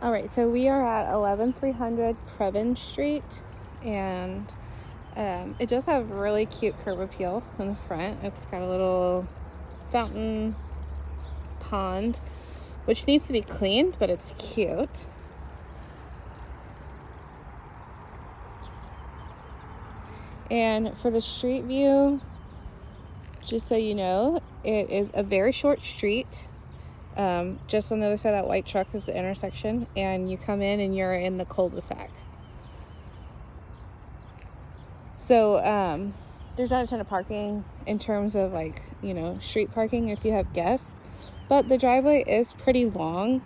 All right, so we are at 11300 Previn Street, and it does have really cute curb appeal in the front. It's got a little fountain pond, which needs to be cleaned, but it's cute. And for the street view, just so you know, it is a very short street. Just on the other side of that white truck is the intersection, and you come in and you're in the cul-de-sac. So there's not a ton of parking in terms of street parking if you have guests, but the driveway is pretty long.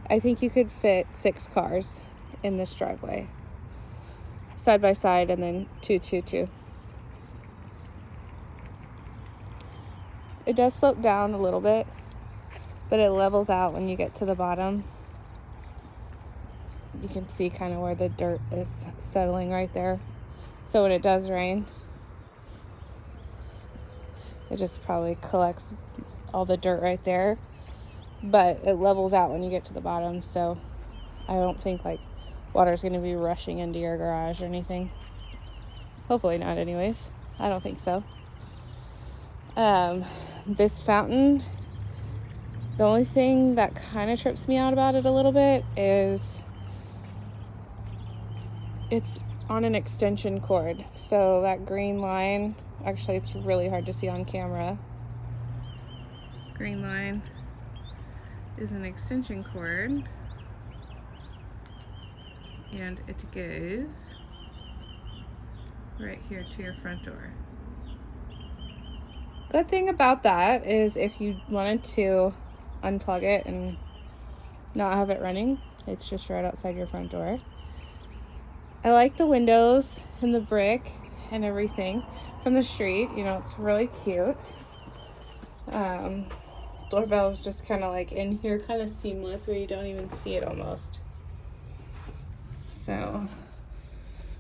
I think you could fit 6 cars in this driveway, side by side, and then two. It does slope down a little bit, but it levels out when you get to the bottom. You can see kind of where the dirt is settling right there. So when it does rain, it just probably collects all the dirt right there. But it levels out when you get to the bottom, so I don't think water is going to be rushing into your garage or anything. Hopefully not anyways. I don't think so. This fountain, the only thing that kind of trips me out about it a little bit is it's on an extension cord. So that green line, actually it's really hard to see on camera. Green line is an extension cord, and it goes right here to your front door. Good thing about that is if you wanted to unplug it and not have it running, it's just right outside your front door. I like the windows and the brick and everything from the street. It's really cute. Doorbell is just kind of in here, kind of seamless, where you don't even see it almost. So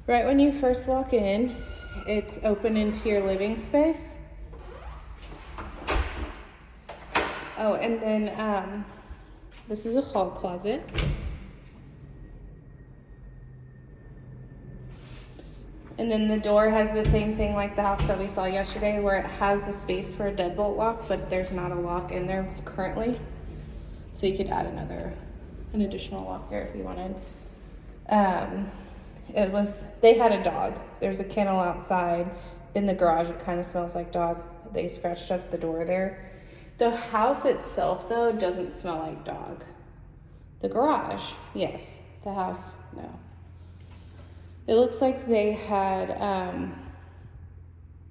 right when you first walk in, it's open into your living space. Oh, and then this is a hall closet. And then the door has the same thing like the house that we saw yesterday, where it has the space for a deadbolt lock, but there's not a lock in there currently. So you could add an additional lock there if you wanted. They had a dog. There's a kennel outside. In the garage, it kind of smells like dog. They scratched up the door there. The house itself, though, doesn't smell like dog. The garage, yes. The house, no. It looks like they had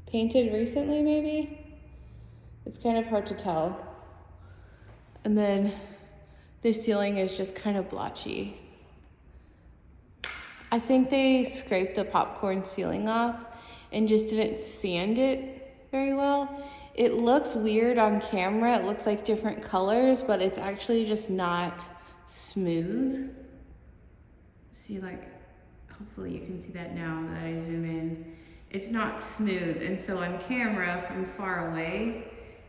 painted recently, maybe. It's kind of hard to tell. And then the ceiling is just kind of blotchy. I think they scraped the popcorn ceiling off and just didn't sand it very well. It looks weird on camera. It looks like different colors, but it's actually just not smooth. See, hopefully you can see that now that I zoom in. It's not smooth, and so on camera from far away,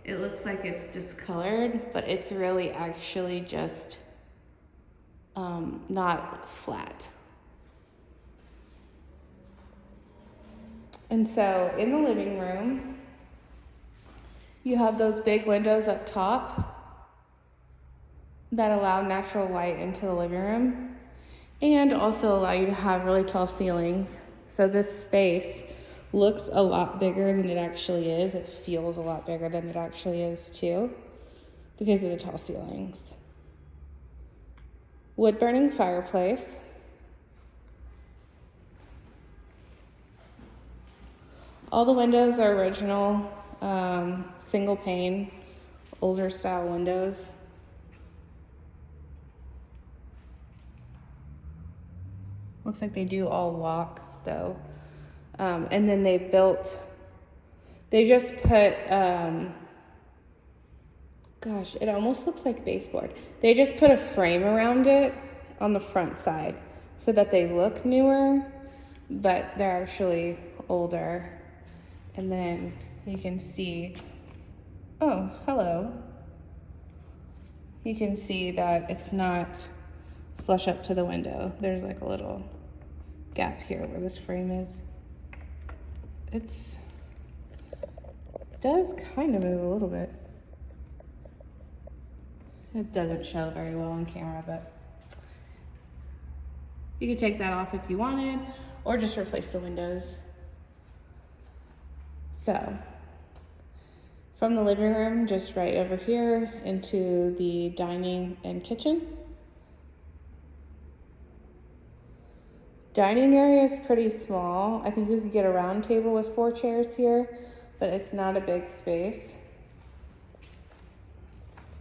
it looks like it's discolored, but it's really actually just not flat. And so in the living room, you have those big windows up top that allow natural light into the living room and also allow you to have really tall ceilings. So this space looks a lot bigger than it actually is. It feels a lot bigger than it actually is too, because of the tall ceilings. Wood burning fireplace. All the windows are original, single pane, older style windows. Looks like they do all lock though. And then they just put, gosh, it almost looks like baseboard. They just put a frame around it on the front side so that they look newer, but they're actually older. And then you can see, oh, hello. You can see that it's not flush up to the window. There's like a little gap here where this frame is. It does kind of move a little bit. It doesn't show very well on camera, but you could take that off if you wanted, or just replace the windows. So, from the living room, just right over here, into the dining and kitchen. Dining area is pretty small. I think you could get a round table with 4 chairs here, but it's not a big space.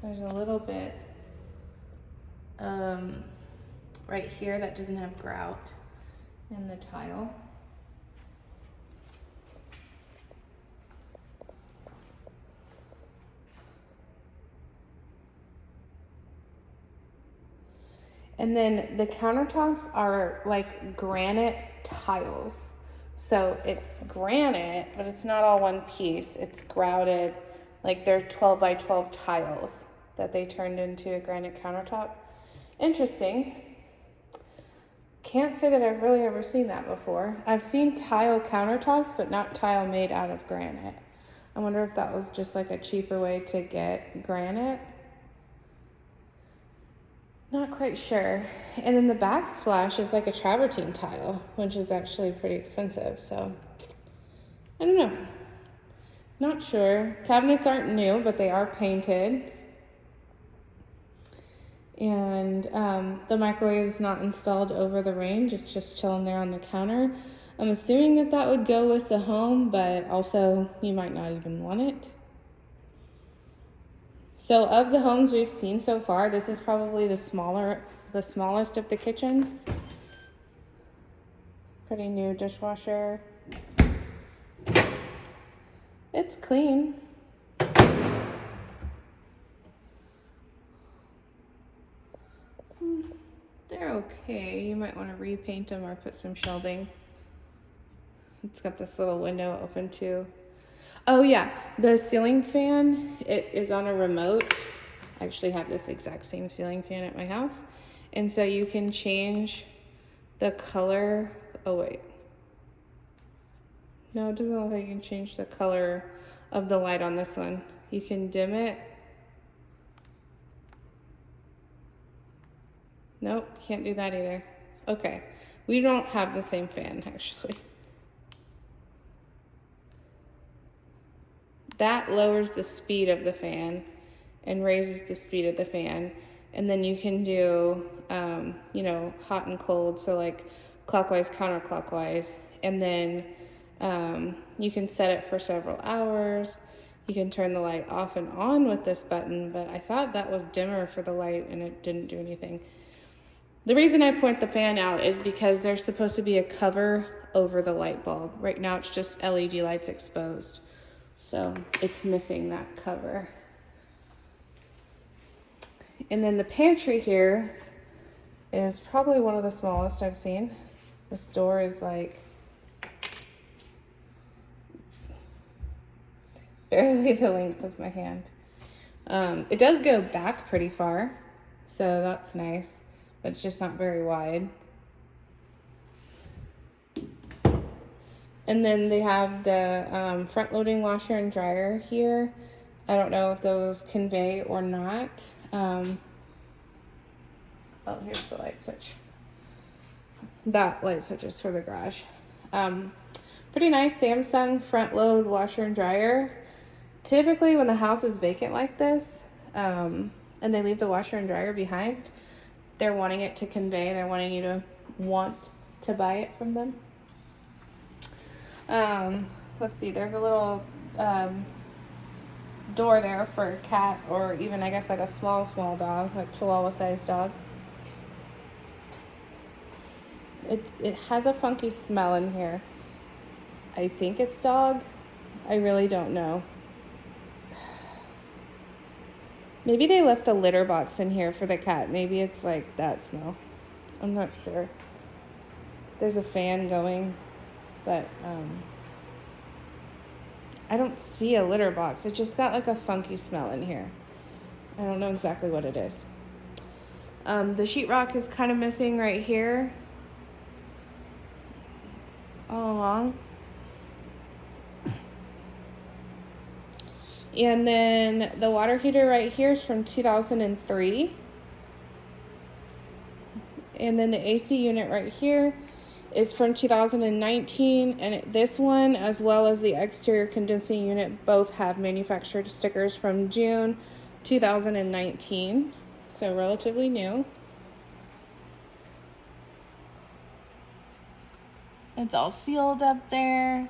There's a little bit right here that doesn't have grout in the tile. And then the countertops are like granite tiles. So it's granite, but it's not all one piece. It's grouted, like they're 12 by 12 tiles that they turned into a granite countertop. Interesting. Can't say that I've really ever seen that before. I've seen tile countertops, but not tile made out of granite. I wonder if that was just like a cheaper way to get granite. Not quite sure. And then the backsplash is like a travertine tile, which is actually pretty expensive. So, I don't know. Not sure. Cabinets aren't new, but they are painted. And the microwave is not installed over the range. It's just chilling there on the counter. I'm assuming that that would go with the home, but also you might not even want it. So of the homes we've seen so far, this is probably the smallest of the kitchens. Pretty new dishwasher. It's clean. They're okay. You might want to repaint them or put some shelving. It's got this little window open too. Oh yeah, the ceiling fan, it is on a remote. I actually have this exact same ceiling fan at my house. And so you can change the color. Oh wait. No, it doesn't look like you can change the color of the light on this one. You can dim it. Nope, can't do that either. Okay, we don't have the same fan actually. That lowers the speed of the fan and raises the speed of the fan. And then you can do, you know, hot and cold. So like clockwise, counterclockwise. And then you can set it for several hours. You can turn the light off and on with this button, but I thought that was dimmer for the light and it didn't do anything. The reason I point the fan out is because there's supposed to be a cover over the light bulb. Right now it's just LED lights exposed. So it's missing that cover. And then the pantry here is probably one of the smallest I've seen. This door is like barely the length of my hand. It does go back pretty far, so that's nice, but it's just not very wide. And then they have the front-loading washer and dryer here. I don't know if those convey or not. Oh, here's the light switch. That light switch is for the garage. Pretty nice Samsung front-load washer and dryer. Typically, when the house is vacant like this, and they leave the washer and dryer behind, they're wanting it to convey. They're wanting you to want to buy it from them. Let's see, there's a little door there for a cat, or even I guess like a small dog, like Chihuahua sized dog. It has a funky smell in here. I think it's dog. I really don't know. Maybe they left the litter box in here for the cat. Maybe it's like that smell. I'm not sure. There's a fan going, but I don't see a litter box. It just got like a funky smell in here. I don't know exactly what it is. The sheetrock is kind of missing right here, all along. And then the water heater right here is from 2003. And then the AC unit right here is from 2019. And this one, as well as the exterior condensing unit, both have manufactured stickers from June 2019. So relatively new. It's all sealed up there,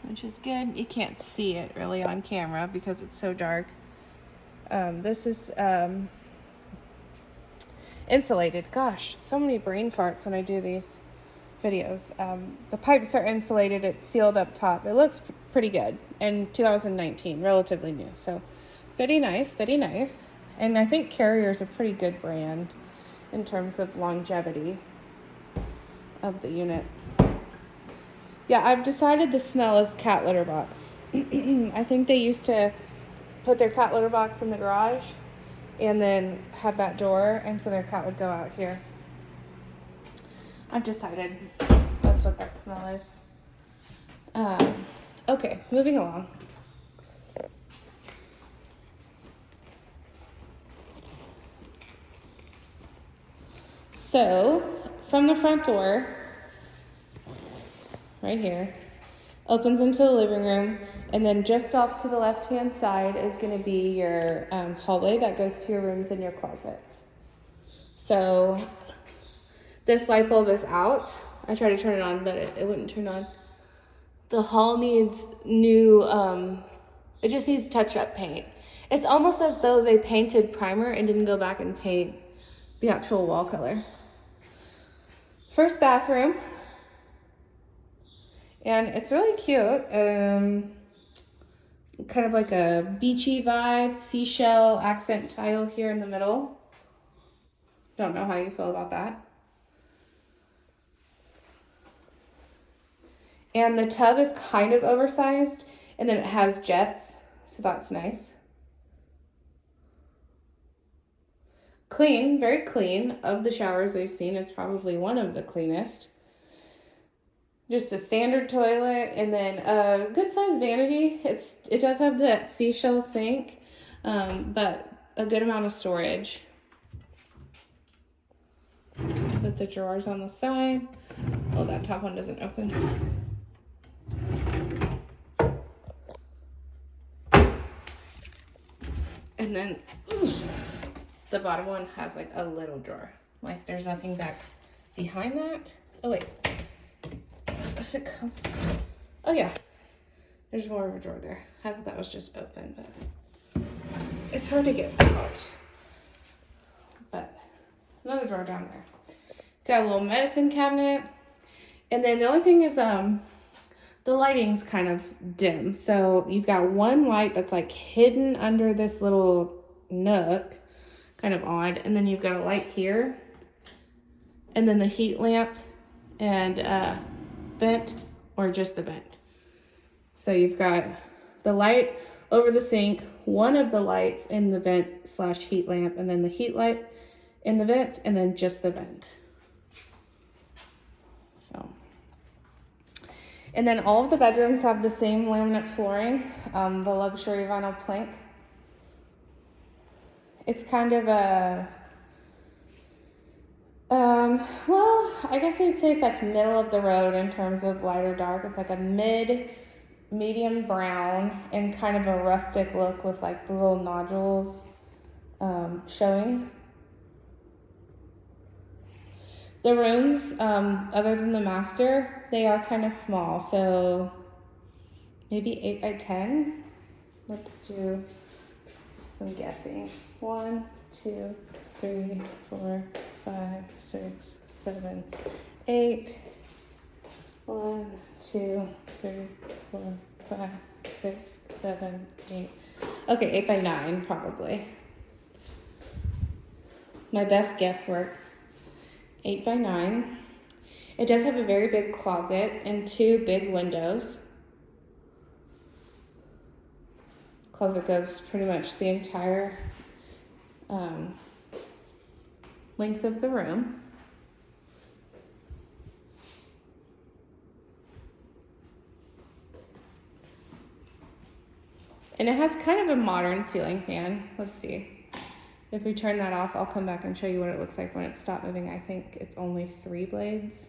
which is good. You can't see it really on camera because it's so dark. This is insulated. Gosh, so many brain farts when I do these videos. The pipes are insulated. It's sealed up top. It looks pretty good. In 2019, relatively new. So very nice, very nice. And I think Carrier's a pretty good brand in terms of longevity of the unit. Yeah, I've decided the smell is cat litter box. I think they used to put their cat litter box in the garage and then have that door, and so their cat would go out here. I've decided that's what that smell is. Okay, moving along. So, from the front door, right here, opens into the living room, and then just off to the left-hand side is going to be your hallway that goes to your rooms and your closets. So this light bulb is out. I tried to turn it on, but it wouldn't turn on. The hall needs new, it just needs touch-up paint. It's almost as though they painted primer and didn't go back and paint the actual wall color. First bathroom. And it's really cute. Kind of like a beachy vibe, seashell accent tile here in the middle. Don't know how you feel about that. And the tub is kind of oversized, and then it has jets, so that's nice. Clean, very clean. Of the showers I've seen, it's probably one of the cleanest. Just a standard toilet, and then a good sized vanity. It does have that seashell sink, but a good amount of storage. Put the drawers on the side. Oh, that top one doesn't open. And then the bottom one has like a little drawer. Like there's nothing back behind that. Oh wait. Does it come? Oh yeah, there's more of a drawer there. I thought that was just open, but it's hard to get out. But another drawer down there. Got a little medicine cabinet, and then the only thing is the lighting's kind of dim. So you've got one light that's like hidden under this little nook, kind of odd, and then you've got a light here, and then the heat lamp and vent, or just the vent. So you've got the light over the sink, one of the lights in the vent / heat lamp, and then the heat light in the vent, and then just the vent. So, and then all of the bedrooms have the same laminate flooring, the luxury vinyl plank. It's kind of a well, I guess you'd say it's like middle of the road in terms of light or dark. It's like a medium brown and kind of a rustic look with like the little nodules showing. The rooms, other than the master, they are kind of small. So maybe 8 by 10. Let's do some guessing. 1, 2, 3, 4, 5, 6, 7, 8. 1, 2, 3, 4, 5, 6, 7, 8. Okay, 8 by 9 probably. My best guesswork. 8 by 9. It does have a very big closet and 2 big windows. Closet goes pretty much the entire length of the room. And it has kind of a modern ceiling fan. Let's see. If we turn that off, I'll come back and show you what it looks like when it stopped moving. I think it's only 3 blades.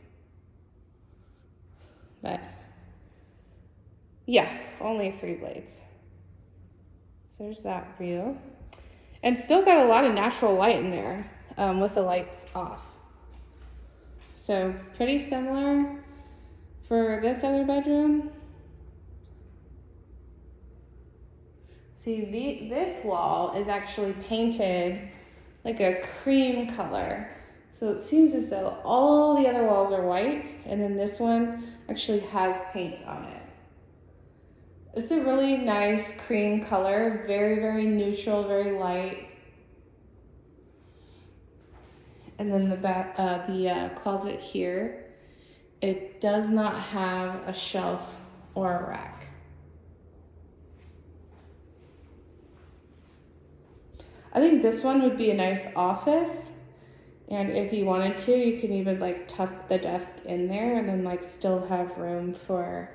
But yeah, only 3 blades. So there's that view. And still got a lot of natural light in there with the lights off. So pretty similar for this other bedroom. See, this wall is actually painted like a cream color. So it seems as though all the other walls are white, and then this one actually has paint on it. It's a really nice cream color, very, very neutral, very light. And then the closet here, it does not have a shelf or a rack. I think this one would be a nice office, and if you wanted to, you can even like tuck the desk in there and then like still have room for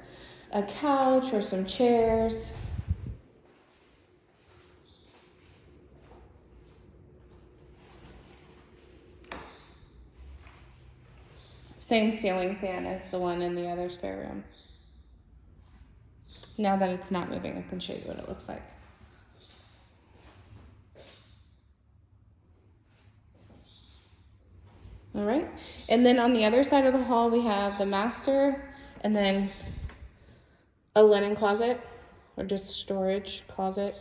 a couch or some chairs. Same ceiling fan as the one in the other spare room. Now that it's not moving, I can show you what it looks like. All right, and then on the other side of the hall, we have the master and then a linen closet or just storage closet.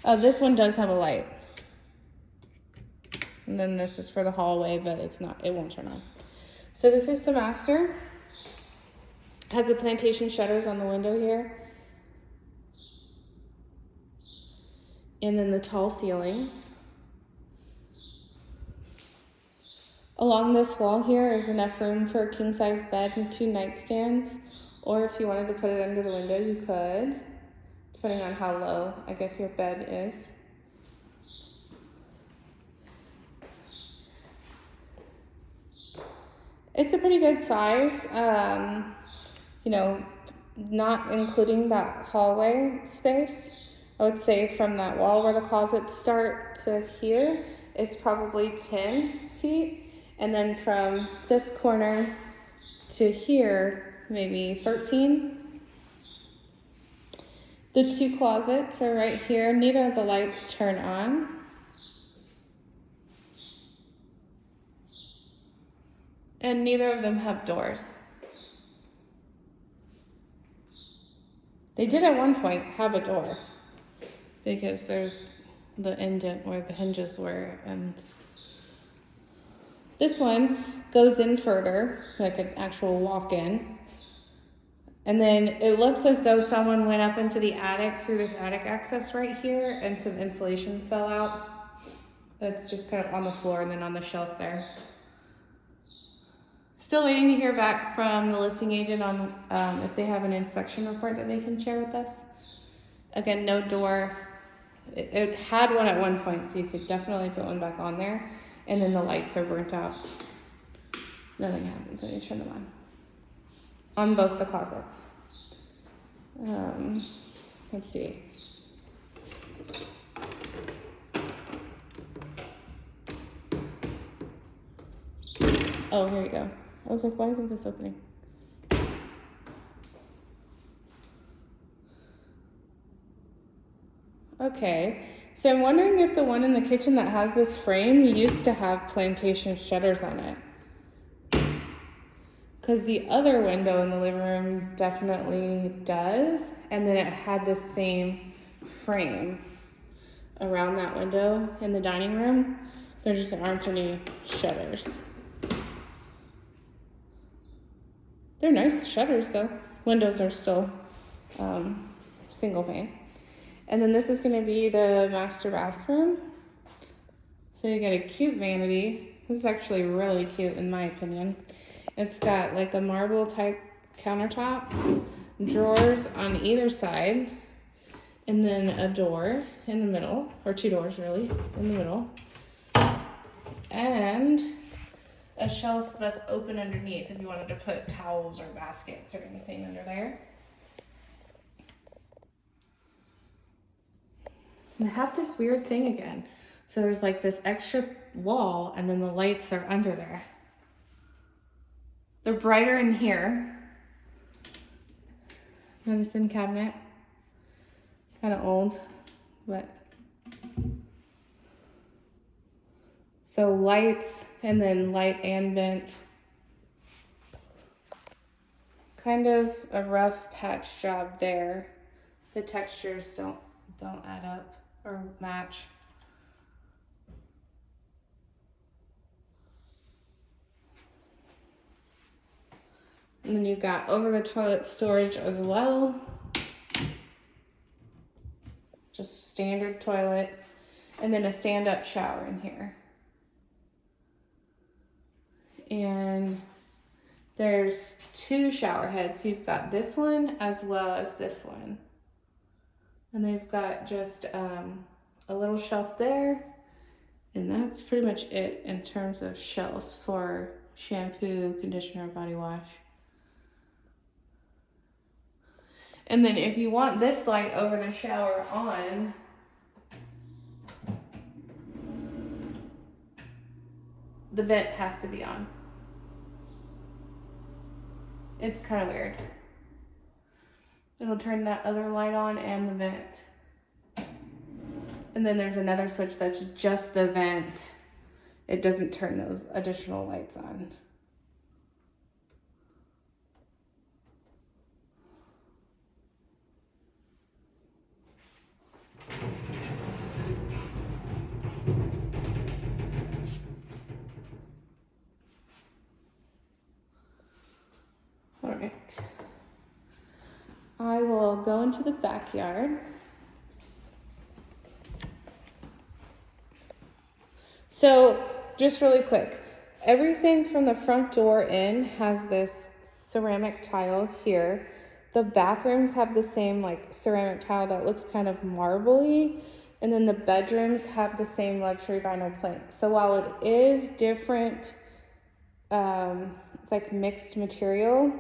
This one does have a light. And then this is for the hallway, but it won't turn on. So this is the master. Has the plantation shutters on the window here. And then the tall ceilings. Along this wall here is enough room for a king-size bed and 2 nightstands. Or if you wanted to put it under the window, you could, depending on how low, I guess, your bed is. It's a pretty good size, you know, not including that hallway space. I would say from that wall where the closets start to here is probably 10 feet. And then from this corner to here, maybe 13. The 2 closets are right here. Neither of the lights turn on. And neither of them have doors. They did at one point have a door because there's the indent where the hinges were, and this one goes in further, like an actual walk-in. And then it looks as though someone went up into the attic through this attic access right here, and some insulation fell out. That's just kind of on the floor and then on the shelf there. Still waiting to hear back from the listing agent on if they have an inspection report that they can share with us. Again, no door. It had one at one point, so you could definitely put one back on there. And then the lights are burnt out. Nothing happens when you turn them on both the closets. Let's see. Oh, here you go. I was like, why isn't this opening? Okay, so I'm wondering if the one in the kitchen that has this frame used to have plantation shutters on it. Because the other window in the living room definitely does, and then it had the same frame around that window in the dining room. There just aren't any shutters. They're nice shutters though. Windows are still single pane. And then this is going to be the master bathroom. So you get a cute vanity. This is actually really cute in my opinion. It's got like a marble type countertop, drawers on either side, and then a door in the middle, or 2 doors really in the middle. And a shelf that's open underneath if you wanted to put towels or baskets or anything under there. And I have this weird thing again. So there's like this extra wall and then the lights are under there. They're brighter in here. Medicine cabinet. Kind of old, but. So lights and then light and vent. Kind of a rough patch job there. The textures don't add up or match. And then you've got over the toilet storage as well. Just standard toilet. And then a stand-up shower in here. And there's 2 shower heads. You've got this one as well as this one. And they've got just a little shelf there. And that's pretty much it in terms of shelves for shampoo, conditioner, body wash. And then if you want this light over the shower on, the vent has to be on. It's kind of weird. It'll turn that other light on and the vent. And then there's another switch that's just the vent. It doesn't turn those additional lights on. All right. I will go into the backyard. So just really quick, everything from the front door in has this ceramic tile here. The bathrooms have the same like ceramic tile that looks kind of marbly. And then the bedrooms have the same luxury vinyl plank. So while it is different, it's like mixed material,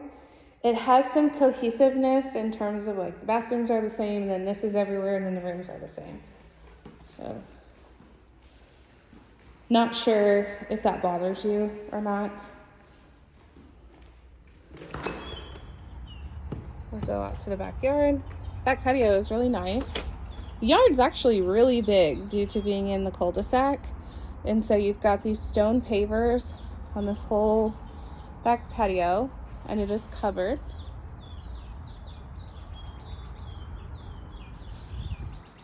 it has some cohesiveness in terms of like the bathrooms are the same, and then this is everywhere, and then the rooms are the same. So, not sure if that bothers you or not. We'll go out to the backyard. Back patio is really nice. The yard's actually really big due to being in the cul-de-sac. And so you've got these stone pavers on this whole back patio, and it is covered.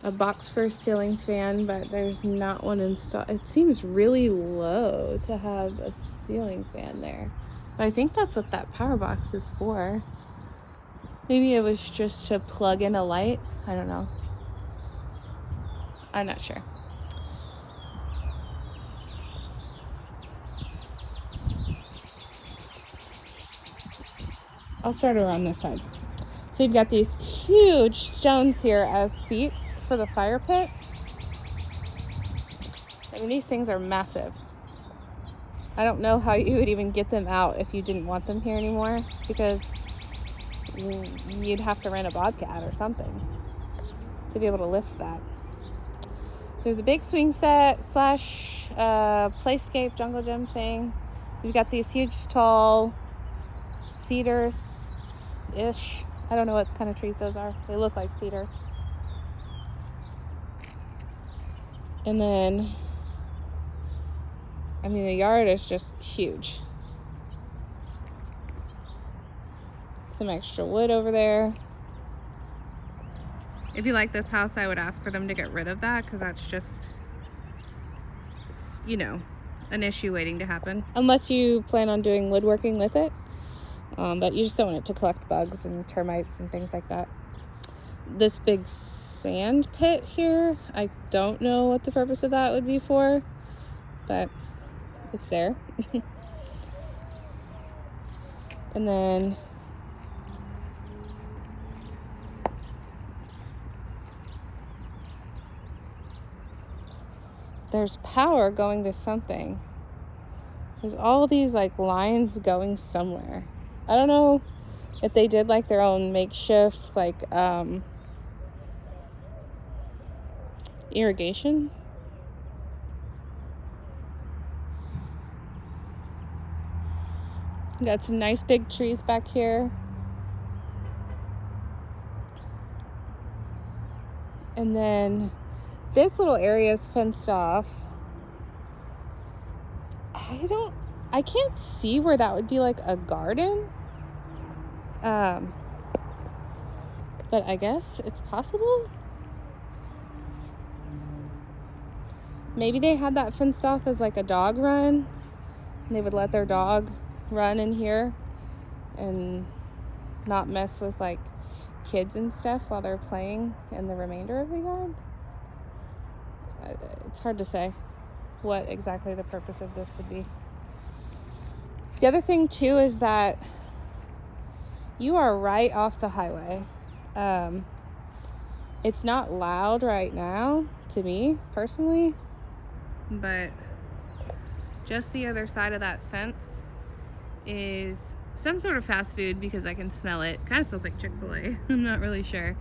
A box for a ceiling fan, but there's not one installed. It seems really low to have a ceiling fan there. But I think that's what that power box is for. Maybe it was just to plug in a light. I don't know. I'm not sure. I'll start around this side. So you've got these huge stones here as seats for the fire pit. I mean, these things are massive. I don't know how you would even get them out if you didn't want them here anymore, because you'd have to rent a bobcat or something to be able to lift that. So there's a big swing set / playscape jungle gym thing. You've got these huge tall cedars-ish. I don't know what kind of trees those are. They look like cedar. And then, I mean, the yard is just huge. Some extra wood over there. If you like this house, I would ask for them to get rid of that, because that's just, you know, an issue waiting to happen. Unless you plan on doing woodworking with it. But you just don't want it to collect bugs and termites and things like that. This big sand pit here, I don't know what the purpose of that would be for, but it's there. And then there's power going to something. There's all these like lines going somewhere. I don't know if they did like their own makeshift like irrigation. Got some nice big trees back here. And then this little area is fenced off. I can't see where that would be like a garden. But I guess it's possible. Maybe they had that fenced off as like a dog run. And they would let their dog run in here and not mess with like kids and stuff while they're playing in the remainder of the yard. It's hard to say what exactly the purpose of this would be. The other thing too is that you are right off the highway. It's not loud right now to me personally, but just the other side of that fence is some sort of fast food because I can smell it. Kind of smells like Chick-fil-A. I'm not really sure.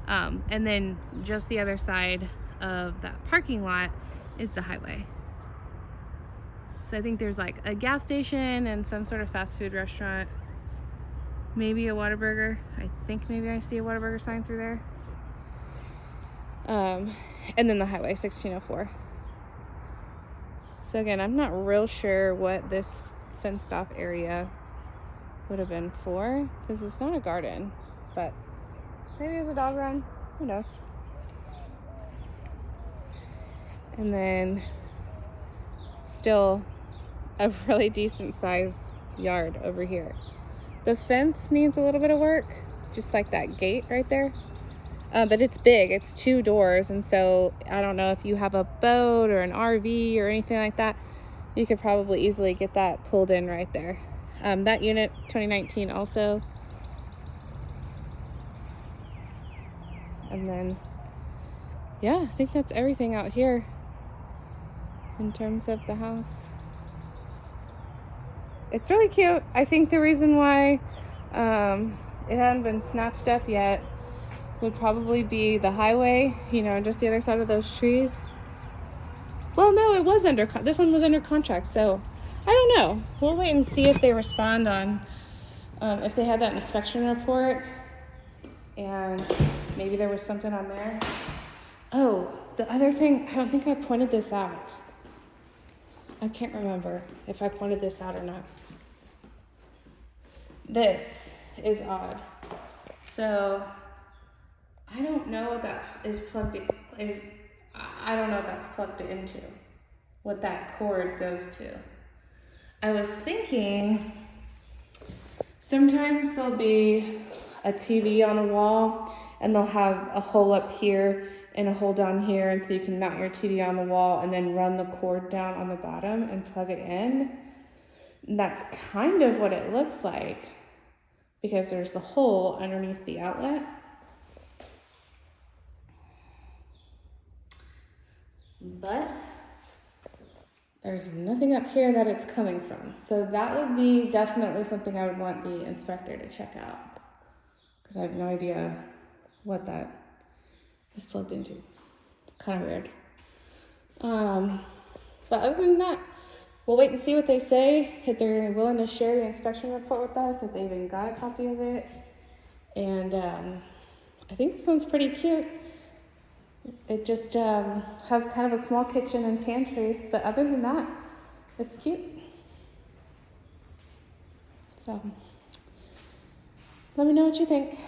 And then just the other side of that parking lot is the highway. So I think there's like a gas station and some sort of fast food restaurant. Maybe a Whataburger. I think maybe I see a Whataburger sign through there. And then the highway 1604. So again, I'm not real sure what this fenced off area would have been for, because it's not a garden, but maybe it was a dog run, who knows. And then still a really decent sized yard over here. The fence needs a little bit of work, just like that gate right there. But it's big, it's 2 doors, and so I don't know if you have a boat or an RV or anything like that, you could probably easily get that pulled in right there. That unit 2019 also. And then yeah, I think that's everything out here in terms of the house. It's really cute. I think the reason why it hadn't been snatched up yet would probably be the highway, you know, just the other side of those trees. Well, no, it was under, this one was under contract, so I don't know. We'll wait and see if they respond on, if they had that inspection report, and maybe there was something on there. Oh, the other thing, I don't think I pointed this out. I can't remember if I pointed this out or not. This is odd. So I don't know what that is plugged in, I don't know what that's plugged into, what that cord goes to. I was thinking sometimes there'll be a TV on a wall and they'll have a hole up here and a hole down here, and so you can mount your TV on the wall and then run the cord down on the bottom and plug it in. And that's kind of what it looks like because there's the hole underneath the outlet. But there's nothing up here that it's coming from. So that would be definitely something I would want the inspector to check out, because I have no idea what that is plugged into. Kind of weird. But other than that, we'll wait and see what they say, if they're willing to share the inspection report with us, if they even got a copy of it. And I think this one's pretty cute. It just has kind of a small kitchen and pantry, but other than that, it's cute. So let me know what you think.